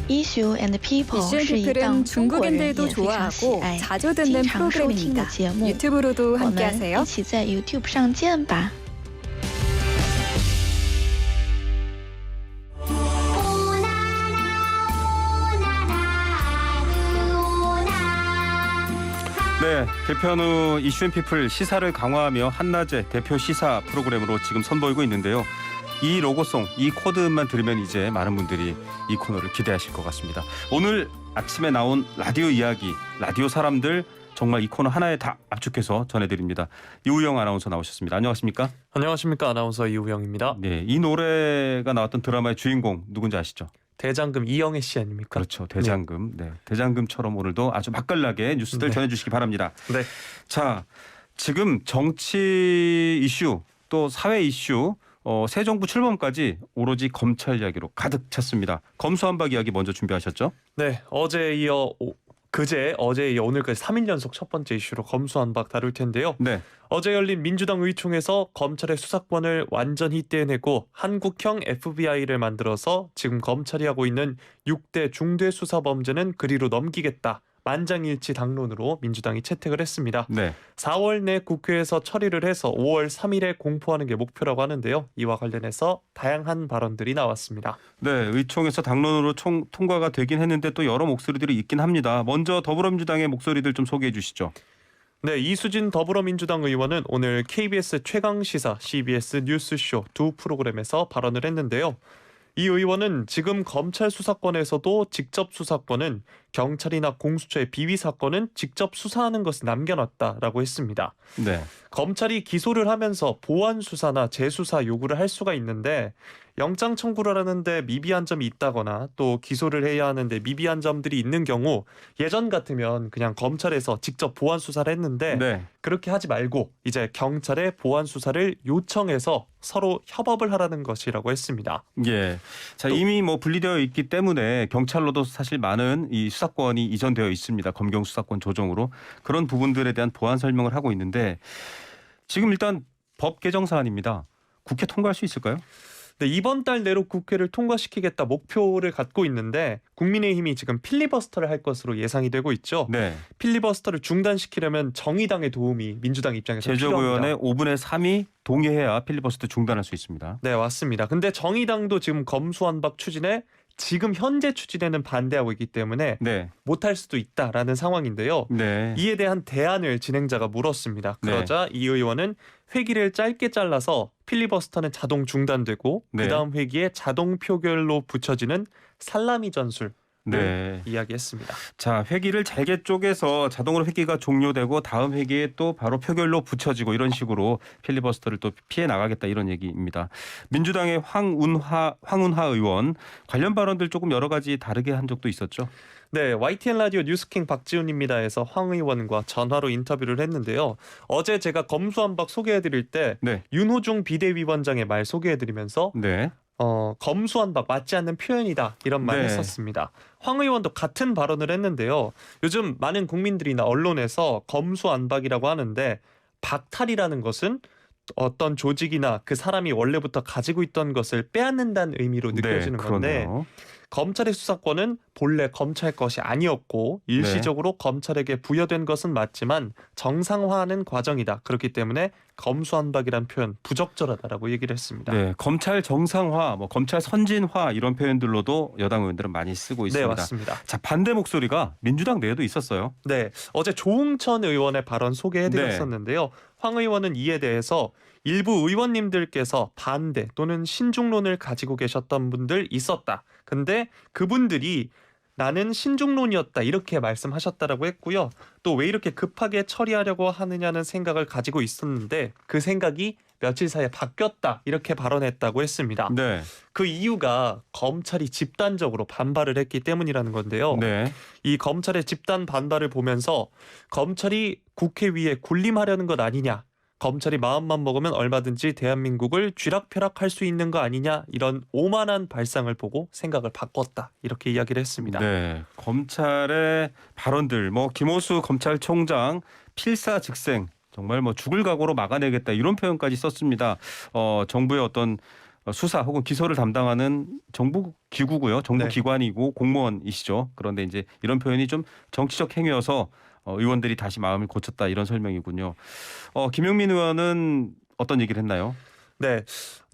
Issue and People 이슈 是一档 앤피플은 中国人也 중국인들도 非常喜 좋아하고 爱、 자주 经 듣는 常收听的 프로그램입니다. 节目。 유튜브로도 我们 함께하세요. 一起在 YouTube 上见吧。 네, 개편 후 이슈앤피플 시사를 강화하며 한낮의 대표 시사 프로그램으로 지금 선보이고 있는데요. 이 로고송, 이 코드만 들으면 이제 많은 분들이 이 코너를 기대하실 것 같습니다. 오늘 아침에 나온 라디오 이야기, 라디오 사람들 정말 이 코너 하나에 다 압축해서 전해드립니다. 이우영 아나운서 나오셨습니다. 안녕하십니까? 안녕하십니까. 아나운서 이우영입니다. 네, 이 노래가 나왔던 드라마의 주인공 누군지 아시죠? 대장금 이영애 씨 아닙니까? 그렇죠. 대장금. 네. 대장금처럼 오늘도 아주 맛깔나게 뉴스들 네. 전해주시기 바랍니다. 네. 자, 지금 정치 이슈 또 사회 이슈 새 정부 출범까지 오로지 검찰 이야기로 가득 찼습니다. 검수완박 이야기 먼저 준비하셨죠? 네. 어제에 이어 오늘까지 3일 연속 첫 번째 이슈로 검수완박 다룰 텐데요. 네. 어제 열린 민주당 의총에서 검찰의 수사권을 완전히 떼내고 한국형 FBI를 만들어서 지금 검찰이 하고 있는 6대 중대 수사 범죄는 그리로 넘기겠다. 만장일치 당론으로 민주당이 채택을 했습니다. 네. 4월 내 국회에서 처리를 해서 5월 3일에 공포하는 게 목표라고 하는데요. 이와 관련해서 다양한 발언들이 나왔습니다. 네, 의총에서 당론으로 통과가 되긴 했는데 또 여러 목소리들이 있긴 합니다. 먼저 더불어민주당의 목소리들 좀 소개해 주시죠. 네, 이수진 더불어민주당 의원은 오늘 KBS 최강시사, CBS 뉴스쇼 두 프로그램에서 발언을 했는데요. 이 의원은 지금 검찰 수사권에서도 직접 수사권은 경찰이나 공수처의 비위 사건은 직접 수사하는 것을 남겨놨다라고 했습니다. 네. 검찰이 기소를 하면서 보완 수사나 재수사 요구를 할 수가 있는데 영장 청구를 하는데 미비한 점이 있다거나 또 기소를 해야 하는데 미비한 점들이 있는 경우 예전 같으면 그냥 검찰에서 직접 보완 수사를 했는데 네. 그렇게 하지 말고 이제 경찰에 보완 수사를 요청해서 서로 협업을 하라는 것이라고 했습니다. 예. 자, 이미 분리되어 있기 때문에 경찰로도 사실 많은 이 수사권이 이전되어 있습니다. 검경 수사권 조정으로 그런 부분들에 대한 보완 설명을 하고 있는데 지금 일단 법 개정 사안입니다. 국회 통과할 수 있을까요? 네, 이번 달 내로 국회를 통과시키겠다 목표를 갖고 있는데 국민의힘이 지금 필리버스터를 할 것으로 예상이 되고 있죠. 네. 필리버스터를 중단시키려면 정의당의 도움이 민주당 입장에서 필요합니다. 제적의원의 5분의 3이 동의해야 필리버스터 중단할 수 있습니다. 네, 맞습니다. 근데 정의당도 지금 검수완박 추진에 지금 현재 추진에는 반대하고 있기 때문에 네. 못할 수도 있다라는 상황인데요. 네. 이에 대한 대안을 진행자가 물었습니다. 그러자 이 의원은 회기를 짧게 잘라서 필리버스터는 자동 중단되고 네. 그다음 회기에 자동 표결로 붙여지는 살라미 전술 네. 이야기했습니다. 자, 회기를 잘게 쪼개서 자동으로 회기가 종료되고 다음 회기에 또 바로 표결로 붙여지고 이런 식으로 필리버스터를 또 피해 나가겠다 이런 얘기입니다. 민주당의 황운하 의원 관련 발언들 조금 여러 가지 다르게 한 적도 있었죠. 네, YTN 라디오 뉴스킹 박지훈입니다에서 황 의원과 전화로 인터뷰를 했는데요. 어제 제가 검수완박 소개해드릴 때 네. 윤호중 비대위원장의 말 소개해드리면서 네. 검수완박 맞지 않는 표현이다 이런 말 네. 했었습니다. 황 의원도 같은 발언을 했는데요. 요즘 많은 국민들이나 언론에서 검수완박이라고 하는데 박탈이라는 것은 어떤 조직이나 그 사람이 원래부터 가지고 있던 것을 빼앗는다는 의미로 느껴지는 건데 그러네요. 검찰의 수사권은 본래 검찰 것이 아니었고 일시적으로 검찰에게 부여된 것은 맞지만 정상화하는 과정이다. 그렇기 때문에 검수완박이란 표현 부적절하다라고 얘기를 했습니다. 네, 검찰 정상화, 검찰 선진화 이런 표현들로도 여당 의원들은 많이 쓰고 있습니다. 네, 맞습니다. 자, 반대 목소리가 민주당 내에도 있었어요. 네, 어제 조응천 의원의 발언 소개해드렸었는데요. 황 의원은 이에 대해서 일부 의원님들께서 반대 또는 신중론을 가지고 계셨던 분들 있었다. 근데 그분들이 나는 신중론이었다 이렇게 말씀하셨다라고 했고요. 또 왜 이렇게 급하게 처리하려고 하느냐는 생각을 가지고 있었는데 그 생각이 며칠 사이에 바뀌었다 이렇게 발언했다고 했습니다. 네. 그 이유가 검찰이 집단적으로 반발을 했기 때문이라는 건데요. 네. 이 검찰의 집단 반발을 보면서 검찰이 국회 위에 군림하려는 것 아니냐. 검찰이 마음만 먹으면 얼마든지 대한민국을 쥐락펴락할 수 있는 거 아니냐 이런 오만한 발상을 보고 생각을 바꿨다 이렇게 이야기를 했습니다. 네, 검찰의 발언들, 김호수 검찰총장 필사즉생 정말 죽을 각오로 막아내겠다 이런 표현까지 썼습니다. 정부의 어떤 수사 혹은 기소를 담당하는 정부 기구고요. 정부 네. 기관이고 공무원이시죠. 그런데 이제 이런 표현이 좀 정치적 행위여서 의원들이 다시 마음을 고쳤다 이런 설명이군요. 김용민 의원은 어떤 얘기를 했나요? 네.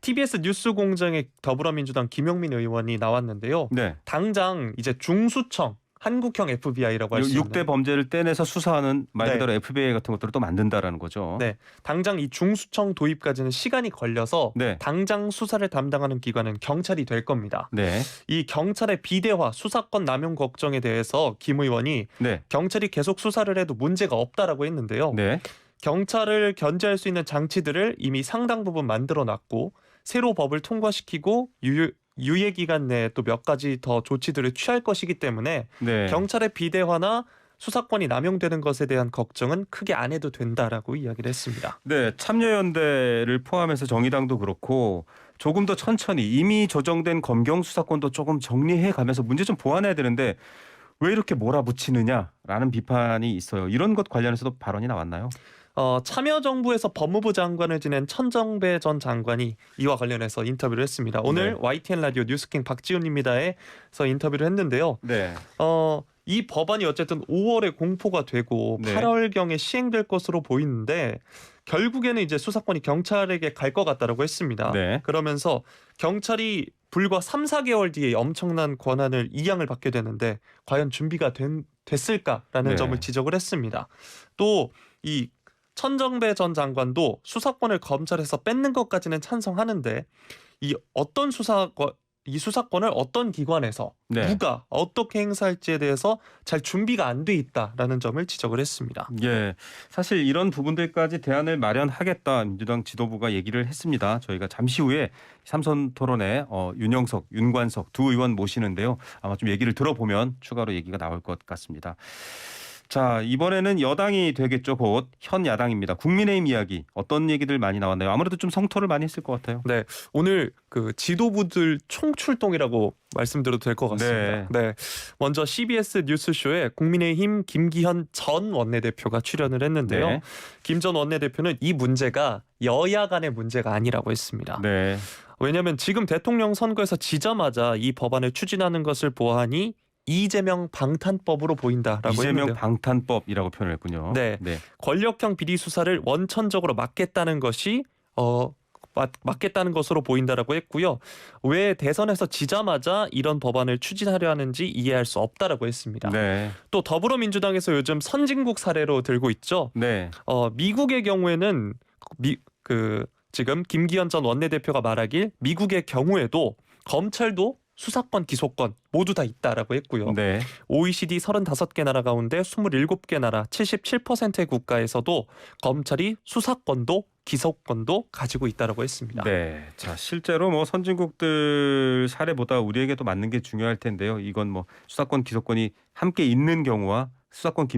TBS 뉴스공장에 더불어민주당 김용민 의원이 나왔는데요. 네. 당장 이제 중수청 한국형 FBI라고 할 수 있는 6대 범죄를 떼내서 수사하는 말 네. 그대로 FBI 같은 것들을 또 만든다라는 거죠. 네, 당장 이 중수청 도입까지는 시간이 걸려서 네. 당장 수사를 담당하는 기관은 경찰이 될 겁니다. 네. 이 경찰의 비대화, 수사권 남용 걱정에 대해서 김 의원이 네. 경찰이 계속 수사를 해도 문제가 없다라고 했는데요. 네. 경찰을 견제할 수 있는 장치들을 이미 상당 부분 만들어놨고 새로 법을 통과시키고 유예 기간 내에 또 몇 가지 더 조치들을 취할 것이기 때문에 네. 경찰의 비대화나 수사권이 남용되는 것에 대한 걱정은 크게 안 해도 된다라고 이야기를 했습니다. 네, 참여연대를 포함해서 정의당도 그렇고 조금 더 천천히 이미 조정된 검경 수사권도 조금 정리해 가면서 문제 좀 보완해야 되는데 왜 이렇게 몰아붙이느냐라는 비판이 있어요. 이런 것 관련해서도 발언이 나왔나요? 참여정부에서 법무부 장관을 지낸 천정배 전 장관이 이와 관련해서 인터뷰를 했습니다. 오늘 네. YTN 라디오 뉴스킹 박지훈입니다에서 인터뷰를 했는데요. 네. 이 법안이 어쨌든 5월에 공포가 되고 네. 8월경에 시행될 것으로 보이는데 결국에는 이제 수사권이 경찰에게 갈 것 같다라고 했습니다. 네. 그러면서 경찰이 불과 3, 4개월 뒤에 엄청난 권한을 이양을 받게 되는데 과연 준비가 됐을까라는 네. 점을 지적을 했습니다. 또 이 천정배 전 장관도 수사권을 검찰에서 뺏는 것까지는 찬성하는데 이 수사권을 어떤 기관에서 네. 누가 어떻게 행사할지에 대해서 잘 준비가 안 돼 있다라는 점을 지적을 했습니다. 예, 사실 이런 부분들까지 대안을 마련하겠다 민주당 지도부가 얘기를 했습니다. 저희가 잠시 후에 삼선 토론에 윤영석, 윤관석 두 의원 모시는데요. 아마 좀 얘기를 들어보면 추가로 얘기가 나올 것 같습니다. 자, 이번에는 여당이 되겠죠. 곧 현 야당입니다. 국민의힘 이야기 어떤 얘기들 많이 나왔나요? 아무래도 좀 성토를 많이 했을 것 같아요. 네, 오늘 그 지도부들 총출동이라고 말씀드려도 될 것 같습니다. 네, 먼저 CBS 뉴스쇼에 국민의힘 김기현 전 원내대표가 출연을 했는데요. 네. 김 전 원내대표는 이 문제가 여야 간의 문제가 아니라고 했습니다. 네. 왜냐하면 지금 대통령 선거에서 지자마자 이 법안을 추진하는 것을 보아하니 이재명 방탄법으로 보인다라고 이재명 했는데요. 방탄법이라고 표현했군요. 네. 권력형 비리 수사를 원천적으로 막겠다는 것이 막겠다는 것으로 보인다라고 했고요. 왜 대선에서 지자마자 이런 법안을 추진하려 하는지 이해할 수 없다라고 했습니다. 네. 또 더불어민주당에서 요즘 선진국 사례로 들고 있죠. 네. 미국의 경우에는 지금 김기현 전 원내대표가 말하길 미국의 경우에도 검찰도 수사권, 기소권 모두 다 있다라고 했고요. 네. OECD 35개 나라 가운데 27개 나라 77%의 국가에서도 검찰이 수사권도 기소권도 가지고 있다라고 했습니다. 네. 자, 실제로 뭐 선진국들 사례보다 우리에게도 맞는 게 중요할 텐데요. 이건 뭐 수사권, 기소권이 함께 있는 경우와 수사권,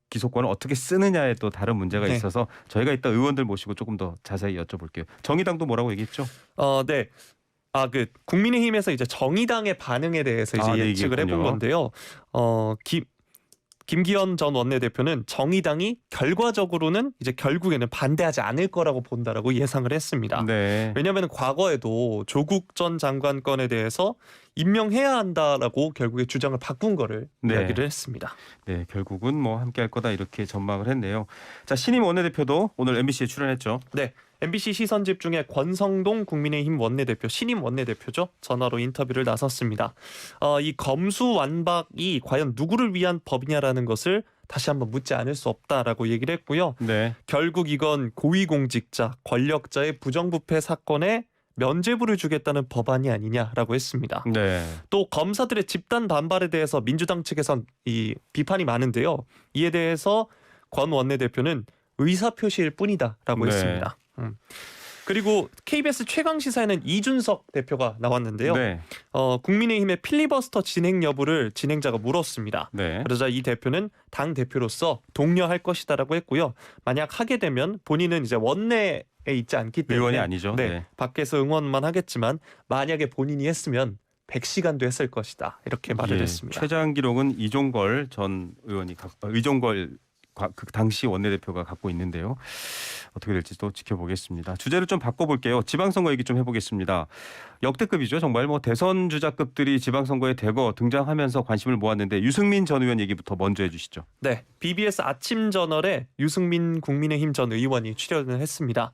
기소권을 어떻게 쓰느냐에 또 다른 문제가 네. 있어서 저희가 이따 의원들 모시고 조금 더 자세히 여쭤볼게요. 정의당도 뭐라고 얘기했죠? 네. 국민의힘에서 이제 정의당의 반응에 대해서 이제 네, 예측을 해본 얘기했군요. 건데요. 김기현 전 원내대표는 정의당이 결과적으로는 이제 결국에는 반대하지 않을 거라고 본다라고 예상을 했습니다. 네. 왜냐하면 과거에도 조국 전 장관 건에 대해서 임명해야 한다라고 결국에 주장을 바꾼 거를 네. 이야기를 했습니다. 네, 결국은 뭐 함께 할 거다 이렇게 전망을 했네요. 자, 신임 원내대표도 오늘 MBC에 출연했죠. 네. MBC 시선 집중의 권성동 국민의힘 원내대표, 신임 원내대표죠. 전화로 인터뷰를 나섰습니다. 이 검수완박이 과연 누구를 위한 법이냐라는 것을 다시 한번 묻지 않을 수 없다라고 얘기를 했고요. 네. 결국 이건 고위공직자, 권력자의 부정부패 사건에 면죄부를 주겠다는 법안이 아니냐라고 했습니다. 네. 또 검사들의 집단 반발에 대해서 민주당 측에선 이 비판이 많은데요. 이에 대해서 권 원내대표는 의사표시일 뿐이다라고 네. 했습니다. 그리고 KBS 최강시사에는 이준석 대표가 나왔는데요. 네. 국민의힘의 필리버스터 진행 여부를 진행자가 물었습니다. 네. 그러자 이 대표는 당 대표로서 독려할 것이다라고 했고요. 만약 하게 되면 본인은 이제 원내에 있지 않기 때문에 의원이 아니죠. 네, 네. 밖에서 응원만 하겠지만 만약에 본인이 했으면 100시간도 했을 것이다. 이렇게 말을 예, 했습니다. 최장 기록은 이종걸 전 의원이 이종걸 그 당시 원내대표가 갖고 있는데요. 어떻게 될지 또 지켜보겠습니다. 주제를 좀 바꿔볼게요. 지방선거 얘기 좀 해보겠습니다. 역대급이죠. 정말 뭐 대선 주자급들이 지방선거에 대거 등장하면서 관심을 모았는데 유승민 전 의원 얘기부터 먼저 해주시죠. 네, BBS 아침 저널에 유승민 국민의힘 전 의원이 출연을 했습니다.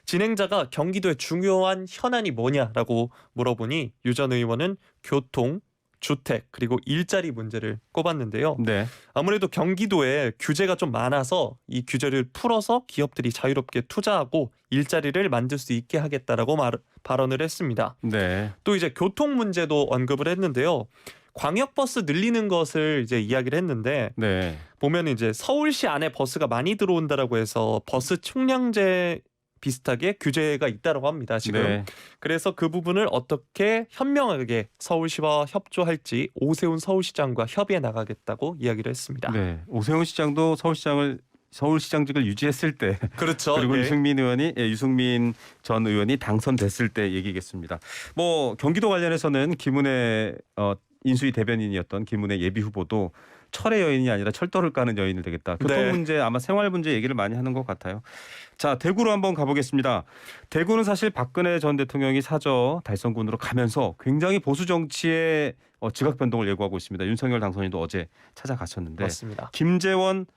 진행자가 경기도의 중요한 현안이 뭐냐라고 물어보니 유 전 의원은 교통, 주택 그리고 일자리 문제를 꼽았는데요. 네. 아무래도 경기도에 규제가 좀 많아서 이 규제를 풀어서 기업들이 자유롭게 투자하고 일자리를 만들 수 있게 하겠다라고 발언을 했습니다. 네. 또 이제 교통 문제도 언급을 했는데요. 광역버스 늘리는 것을 이제 이야기를 했는데 네. 보면 이제 서울시 안에 버스가 많이 들어온다라고 해서 버스 총량제 비슷하게 규제가 있다고 합니다. 지금. 네. 그래서 그 부분을 어떻게 현명하게 서울시와 협조할지 오세훈 서울시장과 협의해 나가겠다고 이야기를 했습니다. 네. 오세훈 시장도 서울시장직을 유지했을 때 그렇죠. 그리고 예. 유승민 전 의원이 당선됐을 때 얘기겠습니다. 뭐 경기도 관련해서는 김은혜 인수위 대변인이었던 김은혜 예비 후보도 철의 여인이 아니라 철도를 까는 여인을 되겠다. 교통 네. 문제 아마 생활 문제 얘기를 많이 하는 것 같아요. 자, 대구로 한번 가보겠습니다. 대구는 사실 박근혜 전 대통령이 사저 달성군으로 가면서 굉장히 보수 정치의 지각 변동을 예고하고 있습니다. 윤석열 당선인도 어제 찾아가셨는데 맞습니다. 김재원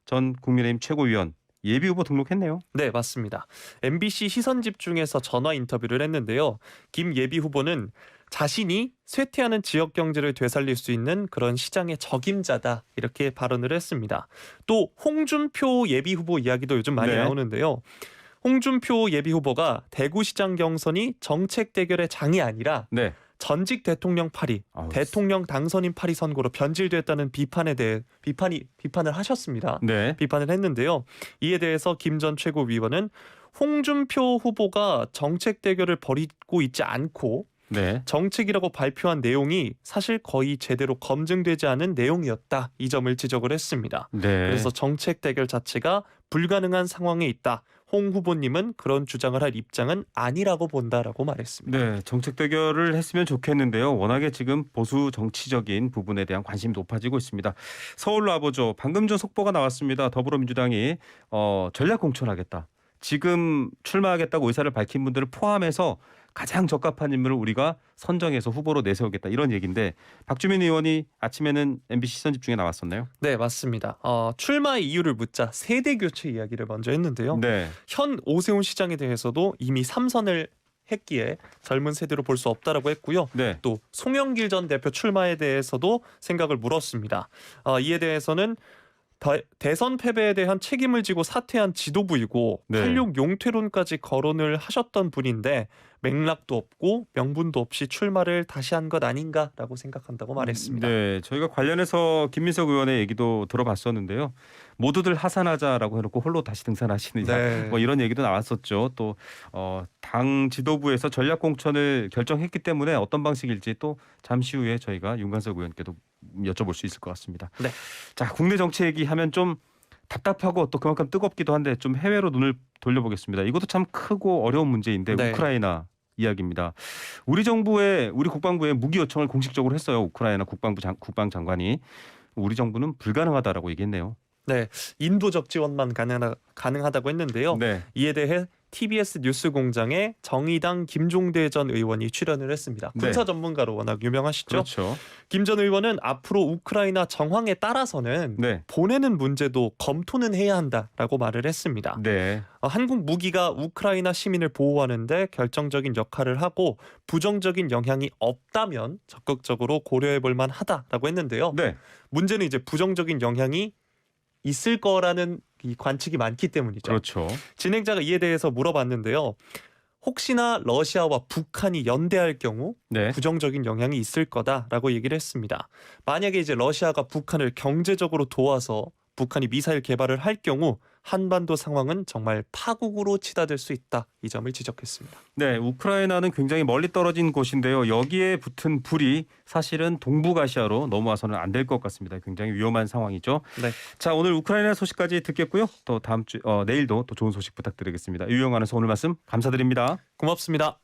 전 국민의힘 최고위원 예비 후보 등록했네요. 네, 맞습니다. MBC 시선집중에서 전화 인터뷰를 했는데요. 김 예비 후보는 자신이 쇠퇴하는 지역 경제를 되살릴 수 있는 그런 시장의 적임자다 이렇게 발언을 했습니다. 또 홍준표 예비 후보 이야기도 요즘 많이 네. 나오는데요. 홍준표 예비 후보가 대구시장 경선이 정책 대결의 장이 아니라 네. 전직 대통령 파리, 아우, 대통령 당선인 파리 선거로 변질됐다는 비판에 대해 비판을 하셨습니다. 네. 비판을 했는데요. 이에 대해서 김 전 최고위원은 홍준표 후보가 정책 대결을 벌이고 있지 않고 네. 정책이라고 발표한 내용이 사실 거의 제대로 검증되지 않은 내용이었다. 이 점을 지적을 했습니다. 네. 그래서 정책 대결 자체가 불가능한 상황에 있다. 홍 후보님은 그런 주장을 할 입장은 아니라고 본다라고 말했습니다. 네, 정책 대결을 했으면 좋겠는데요. 워낙에 지금 보수 정치적인 부분에 대한 관심이 높아지고 있습니다. 서울로 와보죠. 방금 전 속보가 나왔습니다. 더불어민주당이 전략 공천하겠다. 지금 출마하겠다고 의사를 밝힌 분들을 포함해서 가장 적합한 인물을 우리가 선정해서 후보로 내세우겠다 이런 얘기인데 박주민 의원이 아침에는 MBC 시선집중에 나왔었나요? 네, 맞습니다. 출마의 이유를 묻자 세대 교체 이야기를 먼저 했는데요. 네. 현 오세훈 시장에 대해서도 이미 3선을 했기에 젊은 세대로 볼 수 없다라고 했고요. 네. 또 송영길 전 대표 출마에 대해서도 생각을 물었습니다. 이에 대해서는 대선 패배에 대한 책임을 지고 사퇴한 지도부이고 네. 86 용퇴론까지 거론을 하셨던 분인데 맥락도 없고 명분도 없이 출마를 다시 한 것 아닌가라고 생각한다고 말했습니다. 네, 저희가 관련해서 김민석 의원의 얘기도 들어봤었는데요. 모두들 하산하자라고 해놓고 홀로 다시 등산하시느냐 네. 뭐 이런 얘기도 나왔었죠. 또 당 지도부에서 전략 공천을 결정했기 때문에 어떤 방식일지 또 잠시 후에 저희가 윤관석 의원께도 여쭤볼 수 있을 것 같습니다. 네. 자, 국내 정치 얘기하면 좀 답답하고 또 그만큼 뜨겁기도 한데 좀 해외로 눈을 돌려보겠습니다. 이것도 참 크고 어려운 문제인데 네. 우크라이나 이야기입니다. 우리 국방부에 무기 요청을 공식적으로 했어요. 우크라이나 국방장관이 우리 정부는 불가능하다라고 얘기했네요. 네, 인도적 지원만 가능하다고 했는데요. 네, 이에 대해 TBS 뉴스공장에 정의당 김종대 전 의원이 출연을 했습니다. 네. 군사 전문가로 워낙 유명하시죠. 그렇죠. 김 전 의원은 앞으로 우크라이나 정황에 따라서는 네, 보내는 문제도 검토는 해야 한다라고 말을 했습니다. 네, 한국 무기가 우크라이나 시민을 보호하는데 결정적인 역할을 하고 부정적인 영향이 없다면 적극적으로 고려해 볼 만하다라고 했는데요. 네. 문제는 이제 부정적인 영향이 있을 거라는 이 관측이 많기 때문이죠. 그렇죠. 진행자가 이에 대해서 물어봤는데요. 혹시나 러시아와 북한이 연대할 경우 네, 부정적인 영향이 있을 거다라고 얘기를 했습니다. 만약에 이제 러시아가 북한을 경제적으로 도와서 북한이 미사일 개발을 할 경우 한반도 상황은 정말 파국으로 치닫을 수 있다. 이 점을 지적했습니다. 네. 우크라이나는 굉장히 멀리 떨어진 곳인데요. 여기에 붙은 불이 사실은 동북아시아로 넘어와서는 안 될 것 같습니다. 굉장히 위험한 상황이죠. 네. 자, 오늘 우크라이나 소식까지 듣겠고요. 또 다음 주 내일도 또 좋은 소식 부탁드리겠습니다. 유영 아나운서 오늘 말씀 감사드립니다. 고맙습니다.